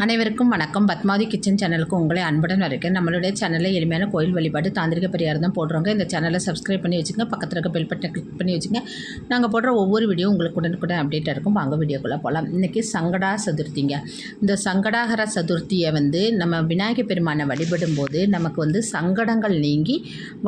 அனைவருக்கும் வணக்கம். பத்மாவதி கிச்சன் சேனலுக்கு உங்களை அன்புடன் வரவேற்கிறேன். நம்மளுடைய சேனலில் எளிமையான கோயில் வழிபாடு தாந்திரிக பரிகாரம் தான் போடுறோங்க. இந்த சேனலை சப்ஸ்கிரைப் பண்ணி வச்சுங்க, பக்கத்தில் இருக்க பெல் பட்டனை கிளிக் பண்ணி வச்சுங்க. நாங்கள் போடுற ஒவ்வொரு வீடியோ உங்களுக்கு உடனுக்குடன் அப்டேட்டாக இருக்கும். வாங்க வீடியோக்குள்ளே போகலாம். இன்றைக்கி சங்கடா சதுர்த்திங்க. இந்த சங்கடாகர சதுர்த்தியை நம்ம விநாயகர் பெருமானை வழிபடும் போது நமக்கு சங்கடங்கள் நீங்கி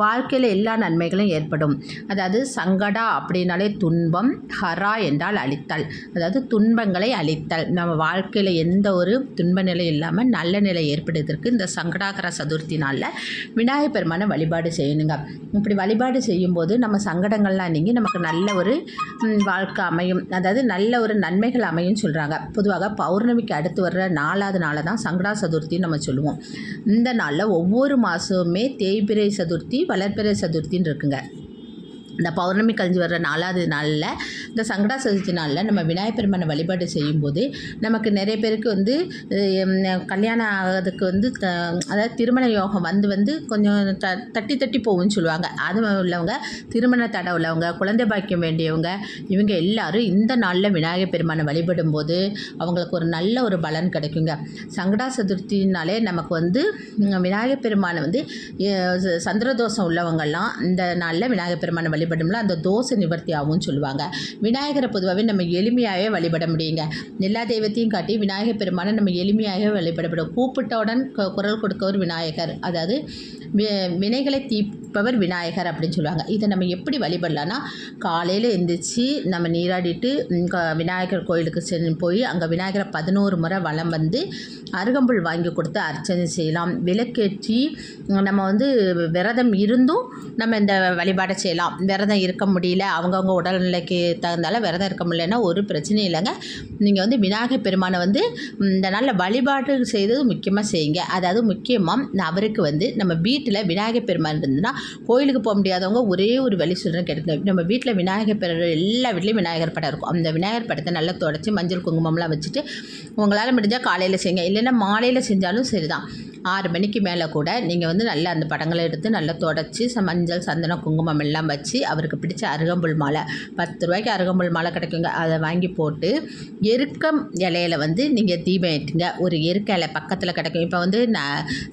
வாழ்க்கையில் எல்லா நன்மைகளும் ஏற்படும். அதாவது சங்கடா அப்படின்னாலே துன்பம், ஹரா என்றால் அழித்தல், அதாவது துன்பங்களை அழித்தல். நம்ம வாழ்க்கையில் எந்த ஒரு துன்ப நிலை இல்லாமல் நல்ல நிலை ஏற்படுவதற்கு இந்த சங்கடாகர சதுர்த்தி நாளில் விநாயகர் பெருமானை வழிபாடு செய்யணுங்க. இப்படி வழிபாடு செய்யும்போது நம்ம சங்கடங்கள்லாம் நீங்கி நமக்கு நல்ல ஒரு வாழ்க்கை அமையும், அதாவது நல்ல ஒரு நன்மைகள் அமையும் சொல்கிறாங்க. பொதுவாக பௌர்ணமிக்கு அடுத்து வர்ற 4வது நாளை தான் சங்கடா சதுர்த்தின்னு நம்ம சொல்லுவோம். இந்த நாளில் ஒவ்வொரு மாதமுமே தேய்பிறை சதுர்த்தி, வளர்பிறை சதுர்த்தின்னு இருக்குங்க. இந்த பௌர்ணமி கழிஞ்சு வர்ற 4வது நாளில் இந்த சங்கடா சதுர்த்தி நாளில் நம்ம விநாயகர் பெருமானை வழிபாடு செய்யும்போது நமக்கு நிறைய பேருக்கு கல்யாணம் ஆகிறதுக்கு அதாவது திருமண யோகம் கொஞ்சம் தட்டி போகும்னு சொல்லுவாங்க. அது உள்ளவங்க, திருமண தடை உள்ளவங்க, குழந்தை பாக்கியம் வேண்டியவங்க, இவங்க எல்லாரும் இந்த நாளில் விநாயகர் பெருமானை வழிபடும் போது அவங்களுக்கு ஒரு நல்ல ஒரு பலன் கிடைக்குங்க. சங்கடா சதுர்த்தினாலே நமக்கு விநாயகர் பெருமானை சந்திரதோஷம் உள்ளவங்கெல்லாம் இந்த நாளில் விநாயகர் பெருமானை வழிபடும்ல அந்த தோஷ நிவர்த்தி ஆகும்னு சொல்லுவாங்க. விநாயகரை பொதுவாகவே நம்ம எளிமையாகவே வழிபட முடியுங்க. எல்லா தெய்வத்தையும் காட்டி விநாயகர் பெருமானை நம்ம எளிமையாக வழிபடப்படும். கூப்பிட்டவுடன் குரல் கொடுக்கவர் விநாயகர், அதாவது வினைகளை தீர்ப்பவர் விநாயகர் அப்படின்னு சொல்லுவாங்க. இதை நம்ம எப்படி வழிபடலான்னா, காலையில் எழுந்திரிச்சு நம்ம நீராடிட்டு விநாயகர் கோயிலுக்கு போய் அங்கே விநாயகரை 11 முறை வலம் அருகம்புல் வாங்கி கொடுத்து அர்ச்சனை செய்யலாம். விளக்கேற்றி நம்ம விரதம் இருந்தும் நம்ம இந்த வழிபாடை செய்யலாம். விரதம் இருக்க முடியல, அவங்கவுங்க உடல்நிலைக்கு தகுந்தால விரதம் இருக்க முடியலன்னா ஒரு பிரச்சனையும் இல்லைங்க. நீங்கள் விநாயகர் பெருமானை இந்த நாளில் வழிபாடு செய்தது முக்கியமாக செய்யுங்க. அதாவது முக்கியமாக அவருக்கு நம்ம வீட்டில் விநாயகர் பெருமான் இருந்துன்னா, கோயிலுக்கு போக முடியாதவங்க ஒரே ஒரு வழி சொல்கிறேன் கேட்டுங்க. நம்ம வீட்டில் விநாயகர் எல்லா வீட்லேயும் விநாயகர் படம் இருக்கும். அந்த விநாயகர் படத்தை நல்லா தொடச்சி மஞ்சள் குங்குமம்லாம் வச்சுட்டு உங்களால் முடிஞ்சால் காலையில் செய்யுங்க, இல்லைன்னா மாலையில் செஞ்சாலும் சரிதான். 6 மணிக்கு மேலே கூட நீங்கள் நல்லா அந்த படங்களை எடுத்து நல்லா தொடச்சி மஞ்சள், சந்தனம், குங்குமம் எல்லாம் வச்சு அவருக்கு பிடிச்ச அருகம்புல் மாலை, 10 ரூபாய்க்கு அருகம்புல் மாலை கிடைக்குங்க, அதை வாங்கி போட்டு எருக்கம் இலையில் நீங்கள் தீபம் ஏற்றுங்க. ஒரு எருக்க இலை பக்கத்தில் கிடைக்கும். இப்போ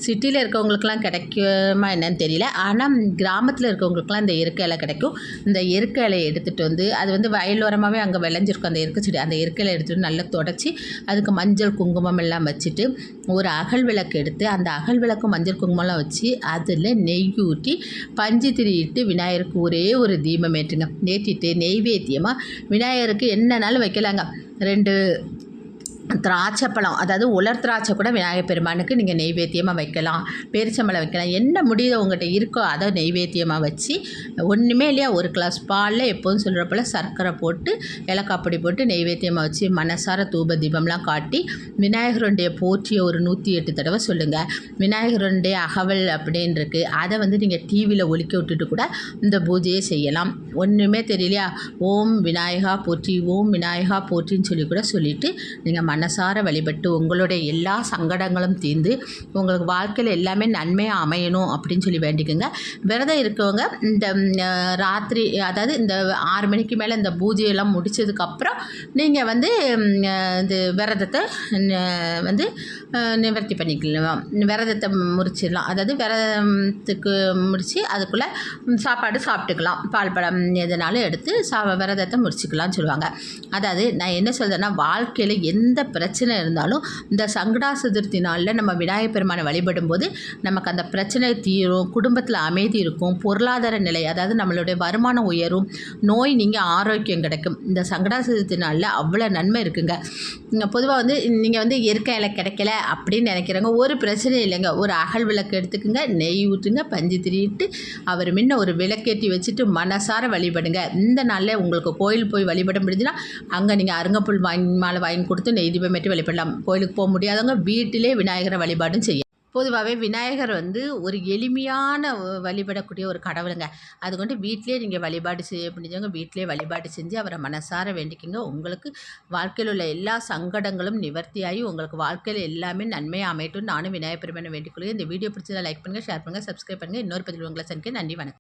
சிட்டியில் இருக்கவங்களுக்குலாம் கிடைக்குமா என்னன்னு தெரியல, ஆனால் கிராமத்தில் இருக்கவங்களுக்குலாம் இந்த எருக்க இலை கிடைக்கும். இந்த எருக்க இலையை எடுத்துகிட்டு அது வயலோரமாகவே அங்கே விளைஞ்சிருக்கும் அந்த எருக்கு செடி. அந்த எருக்க இலை எடுத்துகிட்டு நல்லா தொடச்சி அதுக்கு மஞ்சள் குங்குமம் எல்லாம் வச்சுட்டு ஒரு அகல் விளக்கு எடுத்து அந்த அகல் விளக்கு மஞ்சள் குங்குமம்லாம் வச்சு அதில் நெய் ஊற்றி பஞ்சு திரியிட்டு விநாயகருக்கு ஒரே ஒரு தீபம் ஏற்றுங்க. ஏற்றிட்டு நெய்வேத்தியமாக விநாயகருக்கு என்னன்னாலும் வைக்கலாங்க. 2 திராட்சை பழம், அதாவது உலர் திராட்சை கூட விநாயகர் பெருமானுக்கு நீங்கள் நெய்வேத்தியமாக வைக்கலாம். பேரிச்சம்பழம் வைக்கலாம். என்ன முடியுதோ உங்கள்கிட்ட இருக்கோ அதை நெய்வேத்தியமாக வச்சு, ஒன்றுமே இல்லையா, ஒரு கிளாஸ் பாலில் எப்போதும் சொல்கிற போல் சர்க்கரை போட்டு ஏலக்காய் பொடி போட்டு நெய்வேத்தியமாக வச்சு மனசார தூப தீபம்லாம் காட்டி விநாயகருடைய போற்றிய ஒரு 108 தடவை சொல்லுங்கள். விநாயகருடைய அகவல் அப்படின்னு இருக்குது, அதை நீங்கள் டிவியில் ஒலிக்க விட்டுட்டு கூட இந்த பூஜையை செய்யலாம். ஒன்றுமே தெரியலையா, ஓம் விநாயகா போற்றி, ஓம் விநாயகா போற்றின்னு சொல்லி கூட சொல்லிவிட்டு நீங்கள் மனசார வழிபட்டு உங்களுடைய எல்லா சங்கடங்களும் தீர்ந்து உங்களுக்கு வாழ்க்கையில் எல்லாமே நன்மையாக அமையணும் அப்படின்னு சொல்லி வேண்டிக்கோங்க. விரதம் இருக்கவங்க இந்த ராத்திரி, அதாவது இந்த 6 மணிக்கு மேலே இந்த பூஜையெல்லாம் முடித்ததுக்கப்புறம் நீங்கள் இது விரதத்தை நிவர்த்தி பண்ணிக்கலாம். விரதத்தை முடிச்சிடலாம். அதாவது விரதத்துக்கு முடித்து அதுக்குள்ளே சாப்பாடு சாப்பிட்டுக்கலாம். பால் பழம் எதனாலும் எடுத்து விரதத்தை முடிச்சுக்கலாம்னு சொல்லுவாங்க. அதாவது நான் என்ன சொல்கிறேன்னா, வாழ்க்கையில் எந்த பிரச்சனை இருந்தாலும் இந்த சங்கடா சதுர்த்தி நாளில் நம்ம விநாயகர் பெருமானை வழிபடும் போது நமக்கு அந்த பிரச்சனை தீரும், குடும்பத்தில் அமைதி இருக்கும், பொருளாதார நிலை, அதாவது நம்மளுடைய வருமானம் உயரும், நோய் நீங்கள் ஆரோக்கியம் கிடைக்கும். இந்த சங்கடா சதுர்த்தி நாளில் அவ்வளோ நன்மை இருக்குங்க. பொதுவாக நீங்கள் இயற்கை இலை கிடைக்கல அப்படின்னு நினைக்கிறவங்க ஒரு பிரச்சனை இல்லைங்க. ஒரு அகல் விளக்கு எடுத்துக்கோங்க, நெய் ஊற்றுங்க, பஞ்சு திரிட்டு அவர் முன்ன ஒரு விளக்கேற்றி வச்சுட்டு மனசார வழிபடுங்க. இந்த நாளில் உங்களுக்கு கோயில் போய் வழிபட முடிஞ்சுன்னா அங்கே நீங்கள் அருங்கப்புல் மாலை வாங்கி கொடுத்து நெய் தீபமேற்றி வழிபடலாம். கோயிலுக்கு போக முடியாதவங்க வீட்டிலே விநாயகரை வழிபாடும் செய்யும். பொதுவாகவே விநாயகர் ஒரு எளிமையான வழிபடக்கூடிய ஒரு கடவுளுங்க. அது வீட்டிலே நீங்கள் வழிபாடு செய்ய முடிஞ்சவங்க வீட்டிலே வழிபாடு செஞ்சு அவரை மனசார வேண்டிக்குங்க. உங்களுக்கு வாழ்க்கையில் உள்ள எல்லா சங்கடங்களும் நிவர்த்தியாகி உங்களுக்கு வாழ்க்கையில் எல்லாமே நன்மையாக அமையட்டும் நானும் விநாயகர் பெருமானை வேண்டிக்கொள்கிறேன். இந்த வீடியோ பிடிச்சதை லைக் பண்ணுங்கள், ஷேர் பண்ணுங்கள், சப்ஸ்கிரைப் பண்ணுங்கள். இன்னொரு பதிவு உங்களை சந்திக்க. நன்றி, வணக்கம்.